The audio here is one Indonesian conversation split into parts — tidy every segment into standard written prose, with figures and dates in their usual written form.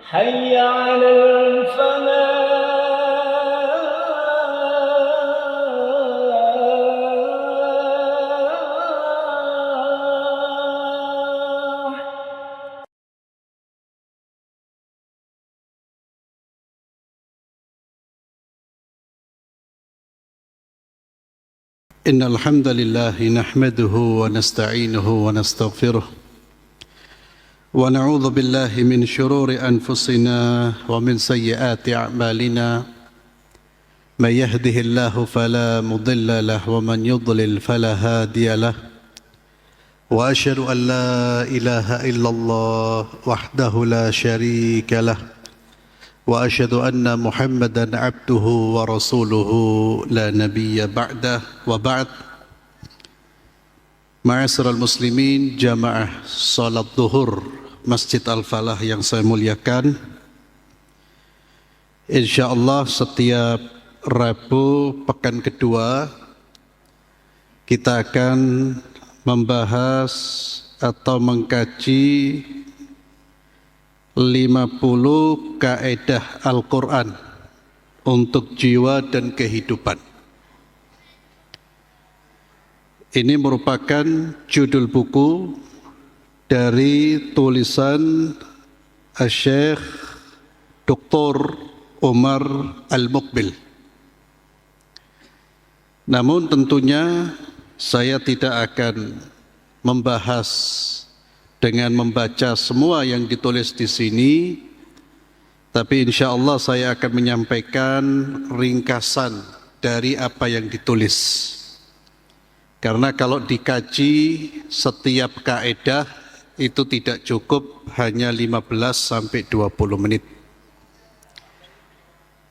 حي على الفلاح. إن الحمد لله نحمده ونستعينه ونستغفره ونعوذ بالله من شرور أنفسنا ومن سيئات أعمالنا من يهده الله فلا مضل له ومن يضلل فلا هادي له وأشهد أن لا إله إلا الله وحده لا شريك له وأشهد أن محمدا عبده ورسوله لا نبي بعده وبعد. Ma'asyiral muslimin, jamaah salat zuhur Masjid Al-Falah yang saya muliakan, insyaallah setiap Rabu pekan kedua kita akan membahas atau mengkaji 50 kaedah Al-Quran untuk jiwa dan kehidupan. Ini merupakan judul buku dari tulisan Syekh Dr. Umar Al-Muqbil. Namun tentunya saya tidak akan membahas dengan membaca semua yang ditulis di sini, tapi insya Allah saya akan menyampaikan ringkasan dari apa yang ditulis. Karena kalau dikaji setiap kaedah itu tidak cukup hanya 15 sampai 20 menit.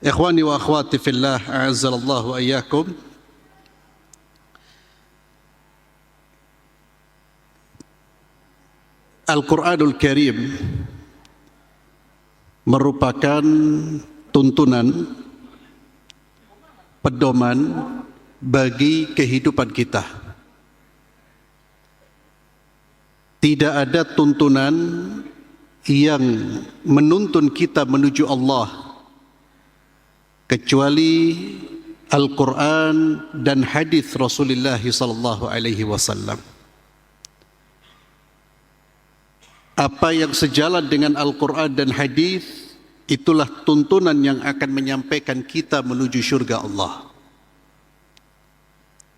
Ikhwani wa akhwati fillah, a'azzallahu ayyakum. Al-Quranul Karim merupakan tuntunan, pedoman bagi kehidupan kita. Tidak ada tuntunan yang menuntun kita menuju Allah kecuali Al-Quran dan hadis Rasulullah sallallahu alaihi wasallam. Apa yang sejalan dengan Al-Quran dan hadis, itulah tuntunan yang akan menyampaikan kita menuju surga Allah.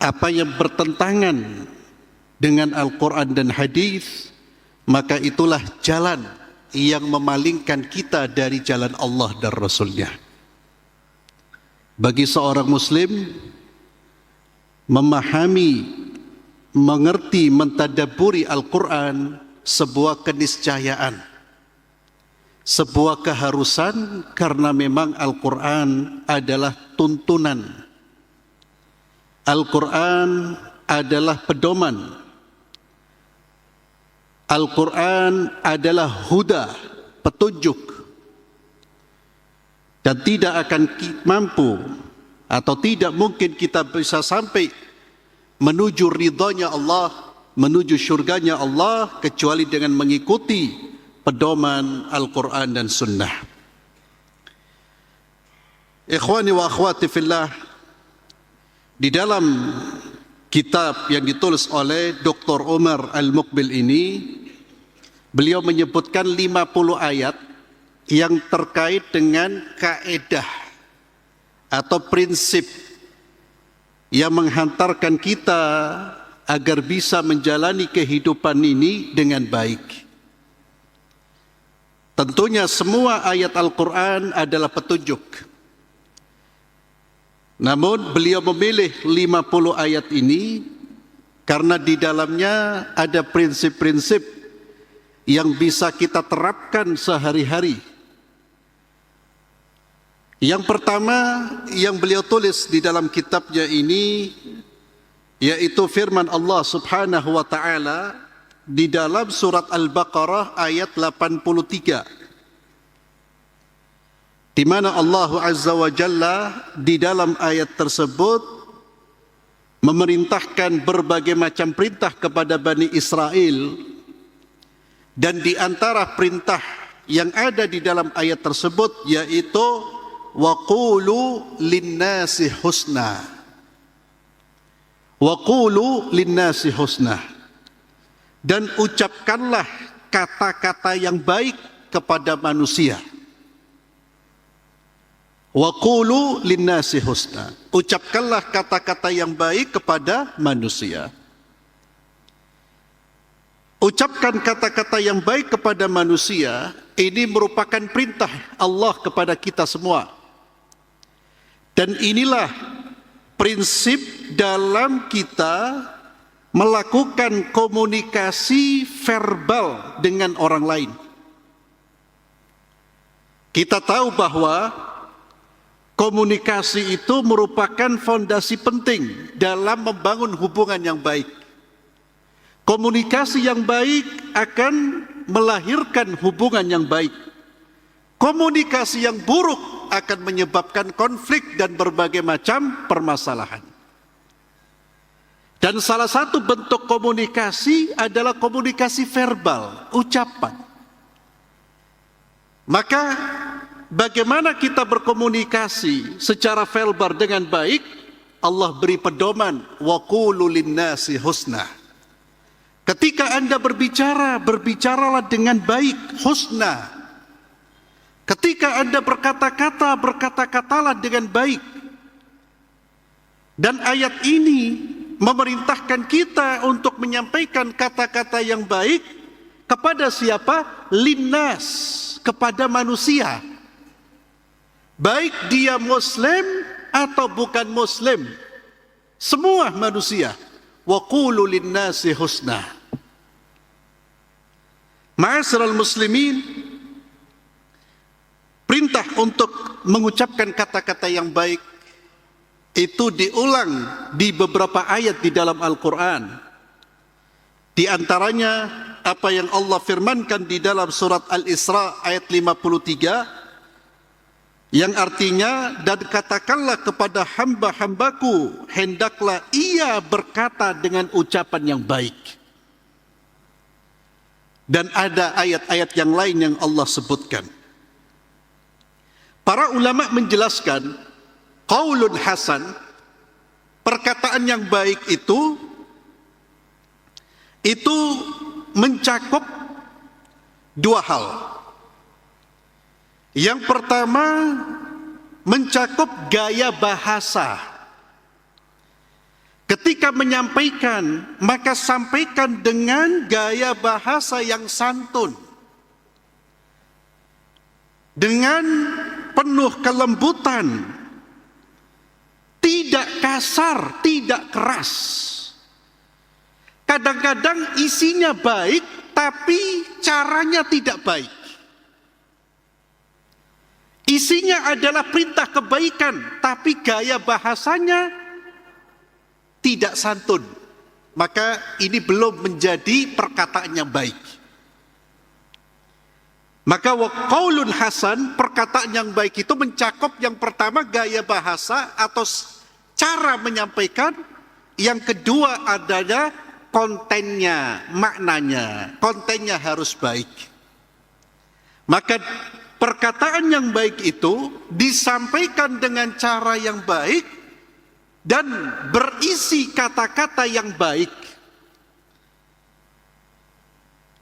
Apa yang bertentangan dengan Al-Quran dan hadis, maka itulah jalan yang memalingkan kita dari jalan Allah dan Rasulnya. Bagi seorang muslim, memahami, mengerti, mentadabburi Al-Quran sebuah keniscayaan, sebuah keharusan, karena memang Al-Quran adalah tuntunan. Al-Quran adalah pedoman. Al-Quran adalah huda, petunjuk. Dan tidak akan mampu atau tidak mungkin kita bisa sampai menuju ridhonya Allah, menuju surganya Allah, kecuali dengan mengikuti pedoman Al-Quran dan Sunnah. Ikhwani wa akhwati fillah, di dalam kitab yang ditulis oleh Dr. Umar Al-Muqbil ini, beliau menyebutkan 50 ayat yang terkait dengan kaedah atau prinsip yang menghantarkan kita agar bisa menjalani kehidupan ini dengan baik. Tentunya semua ayat Al-Quran adalah petunjuk. Namun beliau memilih 50 ayat ini karena di dalamnya ada prinsip-prinsip yang bisa kita terapkan sehari-hari. Yang pertama yang beliau tulis di dalam kitabnya ini, yaitu firman Allah Subhanahu wa ta'ala di dalam surat Al-Baqarah ayat 83, di mana Allah Azza wa Jalla di dalam ayat tersebut memerintahkan berbagai macam perintah kepada Bani Israel, dan di antara perintah yang ada di dalam ayat tersebut, yaitu wa qulu linnasi husna. Wa qulu linnasi husna. Dan ucapkanlah kata-kata yang baik kepada manusia. Wa qulu linnasi husna. Ucapkanlah kata-kata yang baik kepada manusia. Ucapkan kata-kata yang baik kepada manusia, ini merupakan perintah Allah kepada kita semua. Dan inilah prinsip dalam kita melakukan komunikasi verbal dengan orang lain. Kita tahu bahwa komunikasi itu merupakan fondasi penting dalam membangun hubungan yang baik. Komunikasi yang baik akan melahirkan hubungan yang baik. Komunikasi yang buruk akan menyebabkan konflik dan berbagai macam permasalahan. Dan salah satu bentuk komunikasi adalah komunikasi verbal, ucapan. Maka bagaimana kita berkomunikasi secara verbal dengan baik? Allah beri pedoman, wa qulu linnasi husna. Ketika Anda berbicara, berbicaralah dengan baik, husna. Ketika Anda berkata-kata, berkata-katalah dengan baik. Dan ayat ini memerintahkan kita untuk menyampaikan kata-kata yang baik kepada siapa? Linnas, kepada manusia. Baik dia Muslim atau bukan Muslim, semua manusia. Wa qulu linnasi husna. Ma'asyiral muslimin, perintah untuk mengucapkan kata-kata yang baik itu diulang di beberapa ayat di dalam Al-Quran. Di antaranya apa yang Allah firmankan di dalam surat Al-Isra ayat 53, yang artinya, dan katakanlah kepada hamba-hambaku, hendaklah ia berkata dengan ucapan yang baik. Dan ada ayat-ayat yang lain yang Allah sebutkan. Para ulama menjelaskan, qaulun hasan, perkataan yang baik itu mencakup dua hal. Yang pertama, mencakup gaya bahasa. Ketika menyampaikan, maka sampaikan dengan gaya bahasa yang santun, dengan penuh kelembutan, tidak kasar, tidak keras. Kadang-kadang isinya baik, tapi caranya tidak baik. Isinya adalah perintah kebaikan, tapi gaya bahasanya tidak santun. Maka ini belum menjadi perkataan yang baik. Maka qaulun hasan, perkataan yang baik itu mencakup yang pertama gaya bahasa atau cara menyampaikan. Yang kedua adalah kontennya, maknanya. Kontennya harus baik. Maka perkataan yang baik itu disampaikan dengan cara yang baik dan berisi kata-kata yang baik.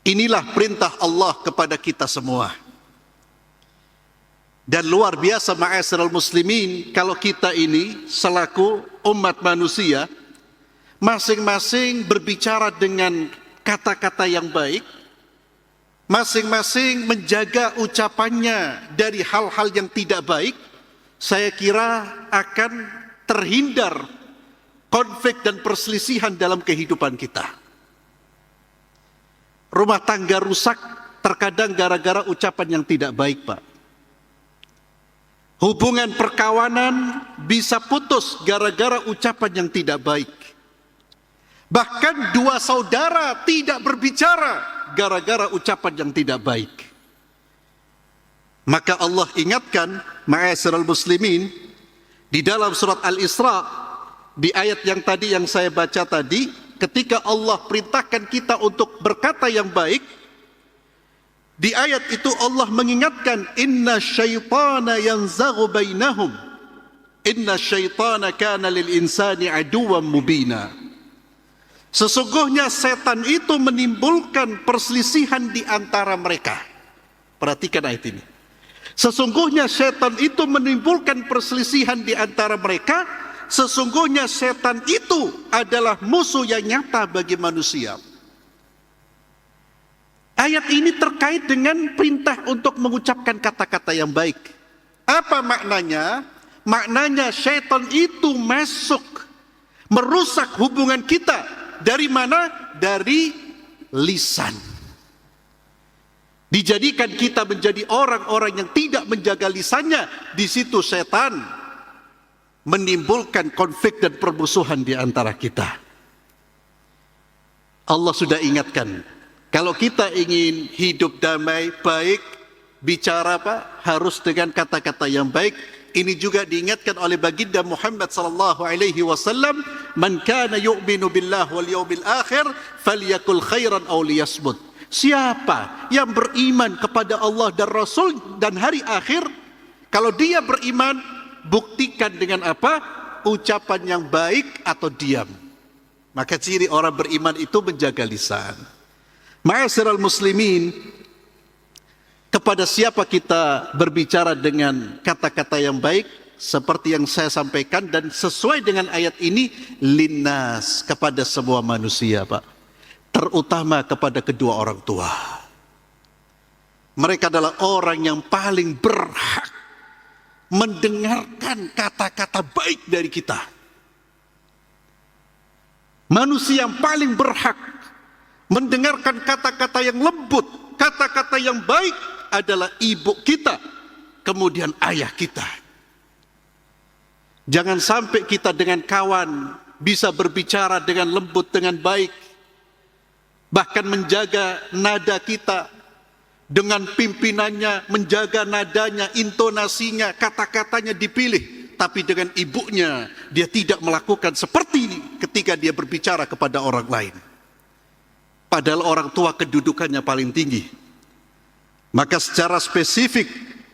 Inilah perintah Allah kepada kita semua. Dan luar biasa ma'asyiral muslimin, kalau kita ini selaku umat manusia, masing-masing berbicara dengan kata-kata yang baik, masing-masing menjaga ucapannya dari hal-hal yang tidak baik, saya kira akan terhindar konflik dan perselisihan dalam kehidupan kita. Rumah tangga rusak terkadang gara-gara ucapan yang tidak baik, Pak. Hubungan perkawanan bisa putus gara-gara ucapan yang tidak baik. Bahkan dua saudara tidak berbicara gara-gara ucapan yang tidak baik. Maka Allah ingatkan, ma'asyiral muslimin, di dalam surat Al-Isra, di ayat yang tadi yang saya baca tadi, ketika Allah perintahkan kita untuk berkata yang baik, Di ayat itu Allah mengingatkan, inna syaitana yanzaghu bainahum, inna syaitana kana lil insani aduwwan mubina. Sesungguhnya setan itu menimbulkan perselisihan di antara mereka. Perhatikan ayat ini. Sesungguhnya setan itu menimbulkan perselisihan di antara mereka. Sesungguhnya setan itu adalah musuh yang nyata bagi manusia. Ayat ini terkait dengan perintah untuk mengucapkan kata-kata yang baik. Apa maknanya? Maknanya syaitan itu masuk, merusak hubungan kita. Dari mana? Dari lisan. Dijadikan kita menjadi orang-orang yang tidak menjaga lisannya. Di situ setan menimbulkan konflik dan permusuhan di antara kita. Allah sudah ingatkan, kalau kita ingin hidup damai, baik, bicara harus dengan kata-kata yang baik. Ini juga diingatkan oleh baginda Muhammad sallallahu alaihi wasallam, "Man kana yu'minu billahi wal yawmil akhir falyakul khairan aw liyasmut." Siapa yang beriman kepada Allah dan Rasul dan hari akhir, kalau dia beriman, buktikan dengan apa? Ucapan yang baik atau diam. Maka ciri orang beriman itu menjaga lisan. Ma'asyiral muslimin, kepada siapa kita berbicara dengan kata-kata yang baik? Seperti yang saya sampaikan dan sesuai dengan ayat ini, linnas, kepada semua manusia, Pak. Terutama kepada kedua orang tua. Mereka adalah orang yang paling berhak mendengarkan kata-kata baik dari kita. Manusia yang paling berhak mendengarkan kata-kata yang lembut, kata-kata yang baik adalah ibu kita, kemudian ayah kita. Jangan sampai kita dengan kawan bisa berbicara dengan lembut, dengan baik, bahkan menjaga nada kita, dengan pimpinannya, menjaga nadanya, intonasinya, kata-katanya dipilih. Tapi dengan ibunya, dia tidak melakukan seperti ini ketika dia berbicara kepada orang lain. Padahal orang tua kedudukannya paling tinggi. Maka secara spesifik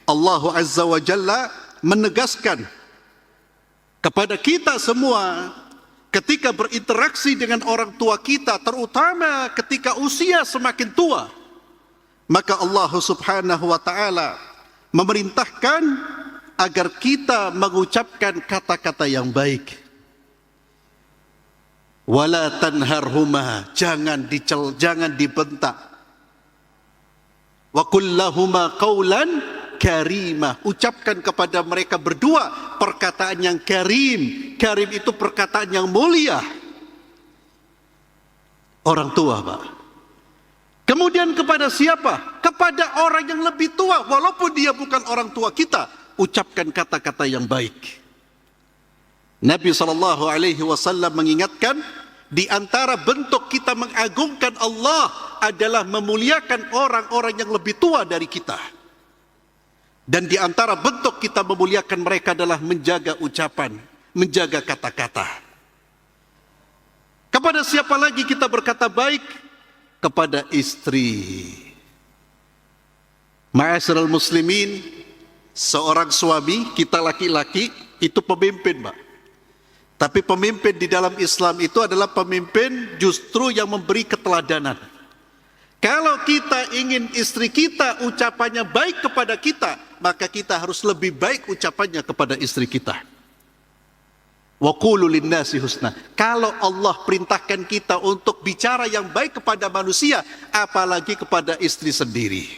Allah Azza wa Jalla menegaskan kepada kita semua ketika berinteraksi dengan orang tua kita, terutama ketika usia semakin tua, maka Allah Subhanahu wa taala memerintahkan agar kita mengucapkan kata-kata yang baik. Wala tanharhuma, jangan dibentak. Wa qul lahuma qawlan karimah, ucapkan kepada mereka berdua perkataan yang karim. Karim itu perkataan yang mulia. Orang tua, Pak. Kemudian kepada siapa? Kepada orang yang lebih tua, walaupun dia bukan orang tua kita, ucapkan kata-kata yang baik. Nabi SAW mengingatkan, di antara bentuk kita mengagungkan Allah adalah memuliakan orang-orang yang lebih tua dari kita. Dan di antara bentuk kita memuliakan mereka adalah menjaga ucapan, menjaga kata-kata. Kepada siapa lagi kita berkata baik? Kepada istri. Ma'asyiral muslimin, seorang suami, kita laki-laki, itu pemimpin, Pak. Tapi pemimpin di dalam Islam itu adalah pemimpin justru yang memberi keteladanan. Kalau kita ingin istri kita ucapannya baik kepada kita, maka kita harus lebih baik ucapannya kepada istri kita. Wa qulu linnasi husna. Kalau Allah perintahkan kita untuk bicara yang baik kepada manusia, apalagi kepada istri sendiri.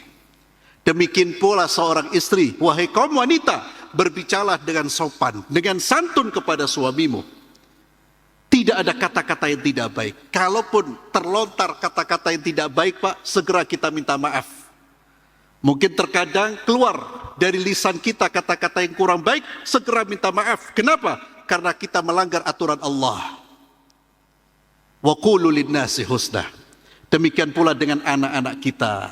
Demikian pula seorang istri, wahai kaum wanita, berbicaralah dengan sopan, dengan santun kepada suamimu. Tidak ada kata-kata yang tidak baik. Kalaupun terlontar kata-kata yang tidak baik, Pak, segera kita minta maaf. Mungkin terkadang keluar dari lisan kita kata-kata yang kurang baik, segera minta maaf. Kenapa? Karena kita melanggar aturan Allah. Wa qulu linnasi husna. Demikian pula dengan anak-anak kita.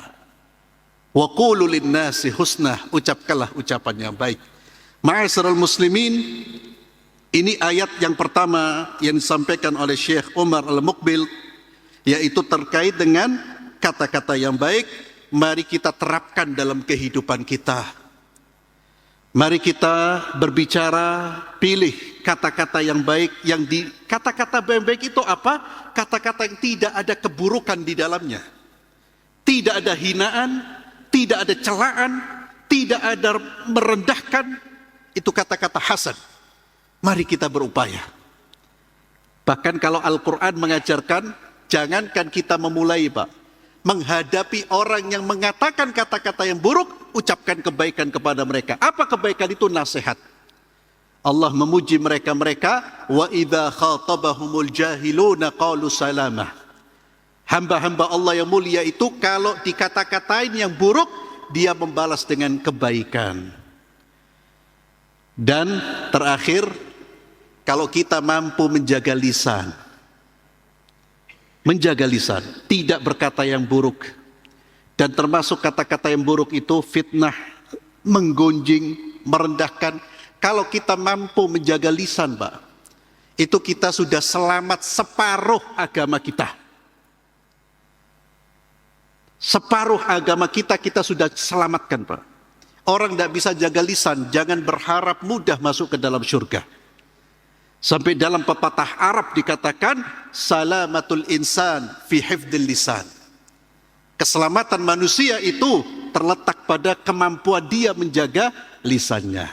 Wa qulu linnasi husna, ucapkanlah ucapan yang baik. Ma'asyiral muslimin, ini ayat yang pertama yang disampaikan oleh Syekh Umar Al-Muqbil, yaitu terkait dengan kata-kata yang baik. mari kita terapkan dalam kehidupan kita. Mari kita berbicara, pilih kata-kata yang baik. Kata-kata yang baik itu apa? Kata-kata yang tidak ada keburukan di dalamnya. Tidak ada hinaan, tidak ada celaan, tidak ada merendahkan. Itu kata-kata hasan. Mari kita berupaya. Bahkan kalau Al-Quran mengajarkan, jangankan kita memulai, Pak, menghadapi orang yang mengatakan kata-kata yang buruk, ucapkan kebaikan kepada mereka. Apa kebaikan itu? Nasihat. Allah memuji mereka-mereka, wa idza khatabahumul jahiluna qalu salamah. Hamba-hamba Allah yang mulia itu kalau dikata-katain yang buruk, dia membalas dengan kebaikan. Dan terakhir, kalau kita mampu menjaga lisan, tidak berkata yang buruk. Dan termasuk kata-kata yang buruk itu fitnah, menggunjing, merendahkan. Kalau kita mampu menjaga lisan, Pak, itu kita sudah selamat separuh agama kita. Separuh agama kita sudah selamatkan, Pak. Orang tidak bisa jaga lisan, jangan berharap mudah masuk ke dalam surga. Sampai dalam pepatah Arab dikatakan, salamatul insan fi hifdil lisan. Keselamatan manusia itu terletak pada kemampuan dia menjaga lisannya.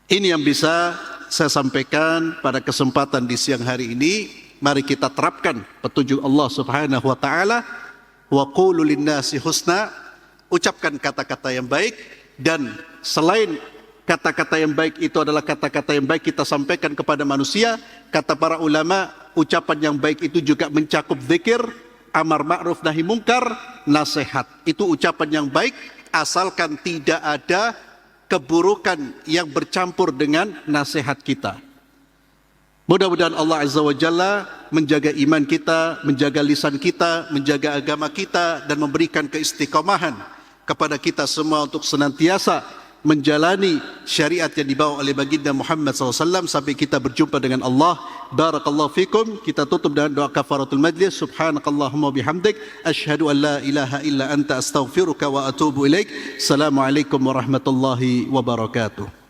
Ini yang bisa saya sampaikan pada kesempatan di siang hari ini. Mari kita terapkan petunjuk Allah Subhanahu wa taala. Wa qulu linnasi husna, ucapkan kata-kata yang baik, dan selain kata-kata yang baik itu adalah kata-kata yang baik kita sampaikan kepada manusia. Kata para ulama, ucapan yang baik itu juga mencakup zikir, amar ma'ruf nahi mungkar, nasihat. Itu ucapan yang baik asalkan tidak ada keburukan yang bercampur dengan nasihat kita. Mudah-mudahan Allah Azza wa Jalla menjaga iman kita, menjaga lisan kita, menjaga agama kita, dan memberikan keistiqomahan kepada kita semua untuk senantiasa menjalani syariat yang dibawa oleh baginda Muhammad SAW sampai kita berjumpa dengan Allah. Barakallahu fikum. Kita tutup dengan doa kafaratul majlis. Subhanakallahumma bihamdik, asyhadu an la ilaha illa anta astaghfiruka wa atubu ilaik. Assalamualaikum warahmatullahi wabarakatuh.